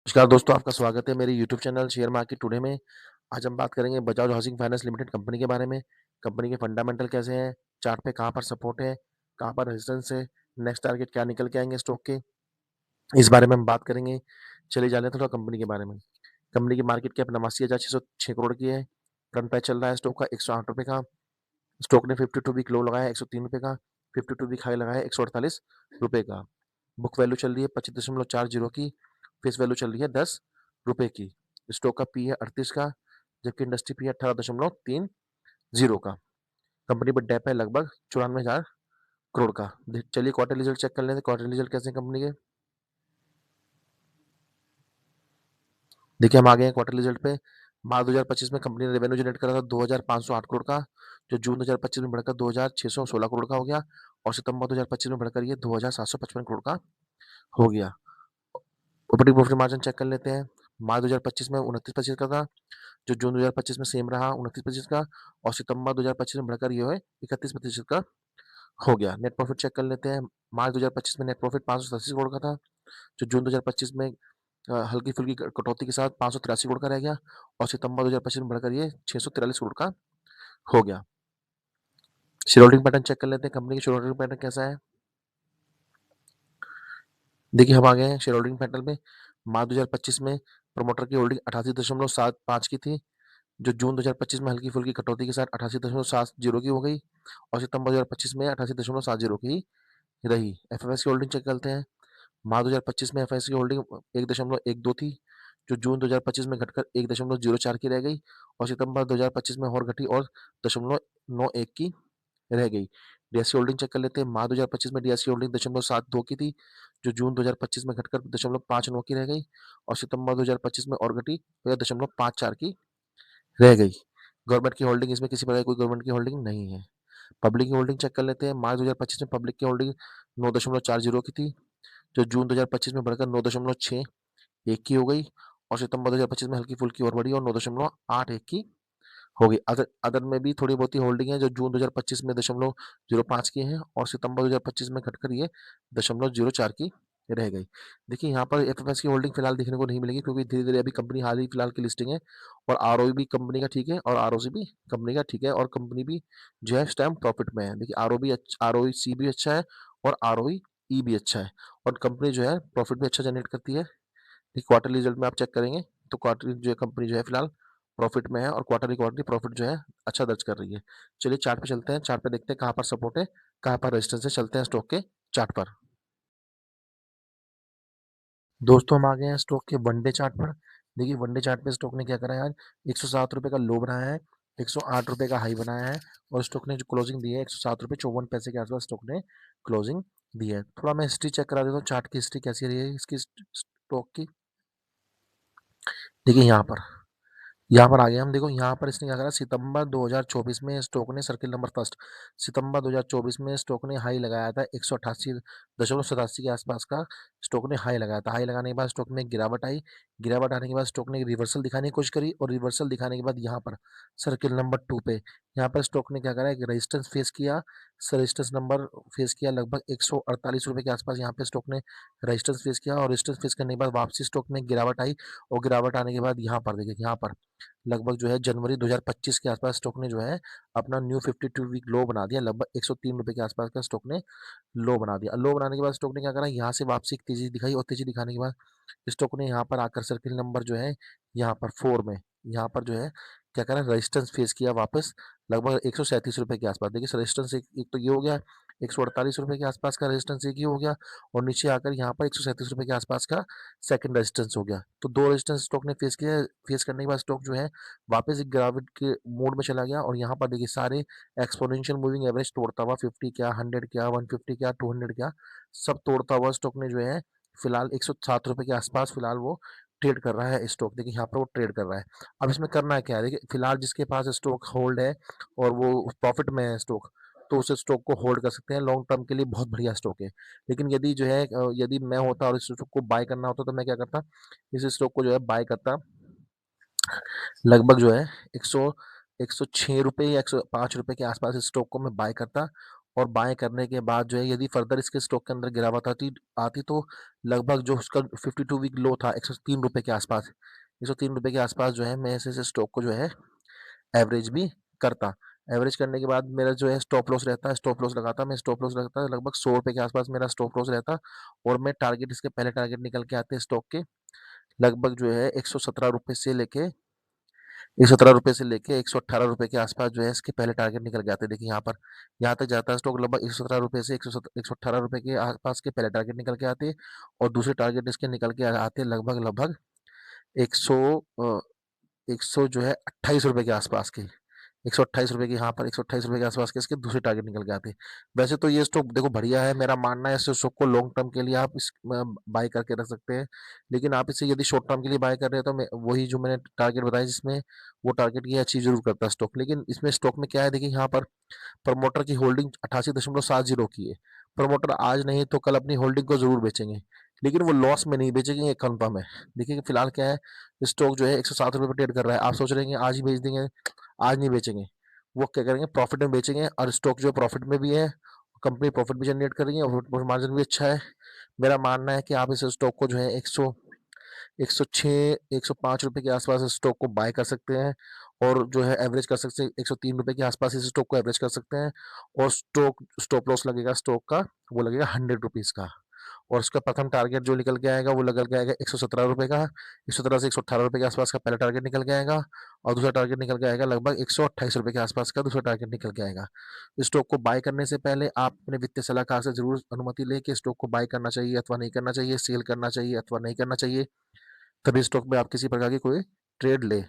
नमस्कार दोस्तों, आपका स्वागत है मेरे YouTube channel share market today में। आज हम बात करेंगे Bajaj housing finance limited company के बारे में। कंपनी के फंडामेंटल कैसे हैं, चार्ट पे कहाँ पर सपोर्ट है, कहाँ पर रेजिस्टेंस है, नेक्स्ट टारगेट क्या निकल के आएंगे स्टॉक के, इस बारे में हम बात करेंगे। चलिए जाने थोड़ा कंपनी के बारे में। कंपनी की मार्केट कैप 89,606 करोड़ की है। करंट प्राइस चल रहा है स्टॉक का 108 रुपये का। स्टॉक ने 52 वीक लो लगाया 103 रुपये का, 52 वीक हाई लगाया 148 रुपये का। बुक वैल्यू चल रही है 25.40 की। फेस वैल्यू चल रही है 10 रुपए की। स्टॉक का पी है 38 का, जबकि इंडस्ट्री पी है 18.30 का। कंपनी पर डेप है लगभग 94,000 करोड़ का। चलिए क्वार्टर रिजल्ट चेक कर लेते हैं। क्वार्टर रिजल्ट कैसे हैं कंपनी के। देखिए हम आ गए हैं क्वार्टर रिजल्ट पे। मार्च 2025 में कंपनी ने रेवेन्यू जनरेट करा था 2,508 करोड़ का, जो जून 2025 में बढ़कर 2,616 करोड़ का हो गया, और सितंबर 2025 में बढ़कर ये 2,755 करोड़ का हो गया। ऑपरेटिंग प्रॉफिट मार्जिन चेक कर लेते हैं। मार्च 2025 में 29% का था, जो जून 2025 में सेम रहा 29% का, और सितंबर 2025 में बढ़कर ये है 31% का हो गया। नेट प्रॉफिट चेक कर लेते हैं। मार्च 2025 में नेट प्रॉफिट 587 करोड़ का था, जो जून 2025 में हल्की फुल्की कटौती के साथ 583 करोड़ का रह गया, और सितंबर 2025 में बढ़कर ये 643 करोड़ का हो गया। शेयर होल्डिंग पैटर्न चेक कर लेते हैं। कंपनी की शेयर होल्डिंग पैटर्न कैसा है। देखिए हम आ गए हैं शेयर होल्डिंग पैटर्न में। मार्च 2025 में प्रमोटर की होल्डिंग 88.75 की थी, जो जून 2025 में हल्की फुल्की कटौती के साथ 88.70 की हो गई, और सितंबर 2025 में 88.70 की रही। एफएफएस की होल्डिंग चेक करते हैं। मार्च 2025 में एफएफएस की होल्डिंग 1.12 थी, जो जून 2025 में घटकर 1.04 की रह गई, और सितंबर 2025 में और घटी और 0.91 की रह गई। डीएससी होल्डिंग चेक कर लेते हैं। मार्च 2025 में डीएससी होल्डिंग 0.72 की थी, जो जून 2025 में घटकर 0.59 की रह गई, और सितंबर 2025 में और घटी तो 0.54 की रह गई। गवर्नमेंट की होल्डिंग इसमें किसी प्रकार की कोई गवर्नमेंट की होल्डिंग नहीं है। पब्लिक की होल्डिंग चेक कर लेते हैं। मार्च 2025 में पब्लिक की होल्डिंग 9.40 की थी, जो जून 2025 में बढ़कर 9.61 की हो गई, और सितंबर 2025 में हल्की फुल्की और बढ़ी और 9.81 की हो गई। अदर अदर में भी थोड़ी बहुत ही होल्डिंग है, जो जून 2025 में 0.05 की है, और सितंबर 2025 में घटकर ये 0.04 की रह गई। देखिए यहाँ पर एफएफएस की होल्डिंग फिलहाल देखने को नहीं मिलेगी, क्योंकि धीरे धीरे अभी कंपनी हाल ही फिलहाल की लिस्टिंग है, और आरओई भी कंपनी का ठीक है और आरओसी भी कंपनी का ठीक है, और कंपनी भी जो है इस टाइम प्रॉफिट में है। देखिए आरओई सी भी अच्छा है, और आरओई ई भी अच्छा है, और कंपनी जो है प्रॉफिट भी अच्छा जनरेट करती है। क्वार्टरली रिजल्ट में आप चेक करेंगे तो क्वार्टरली जो है कंपनी जो है फिलहाल प्रॉफिट में है, और क्वार्टरली क्वार्टरली प्रॉफिट जो है अच्छा दर्ज कर रही है। चलिए चार्ट पे चलते हैं। चार्ट पे देखते हैं कहाँ पर सपोर्ट है, कहाँ पर रेजिस्टेंस है। चलते हैं स्टॉक के चार्ट पर। दोस्तों हम आ गए हैं स्टॉक के वनडे चार्ट पर। देखिए वनडे चार्ट पे स्टॉक ने क्या करा है आज। 107 रुपये का लो बनाया है, 108 रुपये का हाई बनाया है, और स्टॉक ने जो क्लोजिंग दी है 107 रुपये 54 पैसे के आसपास स्टॉक ने क्लोजिंग दी है। थोड़ा मैं हिस्ट्री चेक करा देता हूँ, चार्ट की हिस्ट्री कैसी रही है इसकी स्टॉक की। देखिए यहाँ पर आ गए हम। देखो यहाँ पर इसने क्या करा, सितंबर 2024 में स्टॉक ने सर्किल नंबर फर्स्ट, सितंबर 2024 में स्टॉक ने हाई लगाया था 188.87 के आसपास का स्टॉक ने हाई लगाया था। हाई लगाने के बाद स्टॉक में गिरावट आई। गिरावट आने के बाद स्टॉक ने रिवर्सल दिखाने की कोशिश करी, और रिवर्सल दिखाने के बाद यहाँ पर सर्किल नंबर 2 पे यहाँ पर स्टॉक ने क्या करा, एक रेजिस्टेंस फेस किया। रेजिस्टेंस नंबर फेस किया लगभग 148 रुपये के आसपास। यहाँ पे स्टॉक ने रेजिस्टेंस फेस किया, और रेजिस्टेंस फेस करने के बाद वापसी स्टॉक में गिरावट आई, और गिरावट आने के बाद यहाँ पर देखिए, यहाँ पर लगभग जो है जनवरी 2025 के आसपास स्टॉक ने जो है अपना न्यू 52 वीक लो बना दिया। लगभग 103 रुपये के आसपास का स्टॉक ने लो बना दिया। लो बनाने के बाद स्टॉक ने क्या करा, यहाँ से वापसी एक तेजी दिखाई, और तेजी दिखाने के बाद स्टॉक ने यहाँ पर आकर सर्किल नंबर जो है यहाँ पर 4 में यहाँ पर जो है क्या करा, रेजिस्टेंस फेस किया वापस लगभग 137 रुपये के आसपास। देखिए रेजिस्टेंस एक तो ये हो गया, 148 रुपये के आसपास का रेजिस्टेंस एक ही हो गया, और नीचे आकर यहाँ पर 137 रुपये के आसपास का सेकंड रेजिस्टेंस हो गया। तो दो रेजिस्टेंस स्टॉक ने फेस किया। फेस करने के बाद स्टॉक जो है वापस एक गिरावट के मोड में चला गया, और यहाँ पर देखिए सारे एक्सपोनेंशियल मूविंग एवरेज तोड़ता हुआ 50 क्या, 100 क्या, 150 क्या, 200 क्या, सब तोड़ता हुआ स्टॉक ने जो है फिलहाल 107 रुपये के आसपास फिलहाल वो ट्रेड कर रहा है स्टॉक। देखिए यहाँ पर वो ट्रेड कर रहा है। अब इसमें करना क्या है, देखिए फिलहाल जिसके पास स्टॉक होल्ड है और वो प्रॉफिट में है स्टॉक, तो उस स्टॉक को होल्ड कर सकते हैं। लॉन्ग टर्म के लिए बहुत बढ़िया स्टॉक है। लेकिन यदि जो है यदि मैं होता और इस स्टॉक को बाय करना होता, तो मैं क्या करता, इस स्टॉक को जो है बाय करता लगभग जो है 106 रुपये या 105 रुपये के आसपास इस स्टॉक को मैं बाय करता, और बाय करने के बाद जो है यदि फर्दर इसके स्टॉक के अंदर गिरावट आती आती तो लगभग जो उसका 52 वीक लो था ₹103 के आसपास, ₹103 के आसपास जो है मैं ऐसे स्टॉक को जो है एवरेज भी करता। एवरेज करने के बाद मेरा जो है स्टॉप लॉस रहता है, स्टॉप लॉस लगाता मैं, स्टॉप लॉस लगता लगभग ₹100 के आसपास मेरा स्टॉप लॉस रहता और मैं टारगेट इसके पहले टारगेट निकल के आते स्टॉक के लगभग जो है ₹117 से लेके ₹117 से लेके ₹118 के आसपास जो है इसके पहले टारगेट निकल के आते। देखिए यहाँ तक जाता है स्टॉक लगभग ₹117 से ₹118 के आसपास के पहले टारगेट निकल के आते और दूसरे टारगेट इसके निकल के आते लगभग 100 100 जो है ₹28 के आसपास के ₹128 की यहाँ पर ₹128 के आसपास के इसके दूसरे टारगेट निकल के आते हैं। वैसे तो ये स्टॉक देखो बढ़िया है, मेरा मानना है इस स्टॉक को लॉन्ग टर्म के लिए आप इस बाय करके रख सकते हैं। लेकिन आप इसे यदि शॉर्ट टर्म के लिए बाय कर रहे हैं तो मैं वही जो मैंने टारगेट बताया जिसमें वो टारगेट ये अचीव ज़रूर करता है स्टॉक। लेकिन इसमें स्टॉक में क्या है देखिए यहाँ पर प्रमोटर की होल्डिंग 88.70 की है। प्रमोटर आज नहीं तो कल अपनी होल्डिंग को ज़रूर बेचेंगे, लेकिन वो लॉस में नहीं बेचेंगे, ये कंफर्म है। देखिए कि फिलहाल क्या है, स्टॉक जो है ₹107 पे ट्रेड कर रहा है। आप सोच रहे हैं कि आज ही बेच देंगे, आज नहीं बेचेंगे। वो क्या करेंगे, प्रॉफिट में बेचेंगे और स्टॉक जो है प्रॉफिट में भी है, कंपनी प्रॉफिट भी जनरेट कर रही है और प्रॉफिट मार्जिन भी अच्छा है। मेरा मानना है कि आप इस स्टॉक को जो है 106 ₹105 के आसपास इस स्टॉक को बाय कर सकते हैं और जो है एवरेज कर सकते हैं ₹103 के आसपास इस स्टॉक को एवरेज कर सकते हैं और स्टॉप लॉस लगेगा स्टॉक का, वो लगेगा ₹100 का और उसका प्रथम टारगेट जो निकल के आएगा वो निकल के आएगा ₹117 का, 117 से ₹118 के आसपास का पहला टारगेट निकल के आएगा और दूसरा टारगेट निकल के आएगा लगभग ₹128 के आसपास का दूसरा टारगेट निकल के आएगा। इस स्टॉक को बाय करने से पहले आप अपने वित्तीय सलाहकार से ज़रूर अनुमति लें कि स्टॉक को बाय करना चाहिए अथवा नहीं करना चाहिए, सेल करना चाहिए अथवा नहीं करना चाहिए। तभी स्टॉक में आप किसी प्रकार की कोई ट्रेड लें।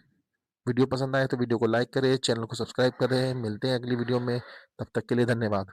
वीडियो पसंद आए तो वीडियो को लाइक करें, चैनल को सब्सक्राइब करें। मिलते हैं अगली वीडियो में, तब तक के लिए धन्यवाद।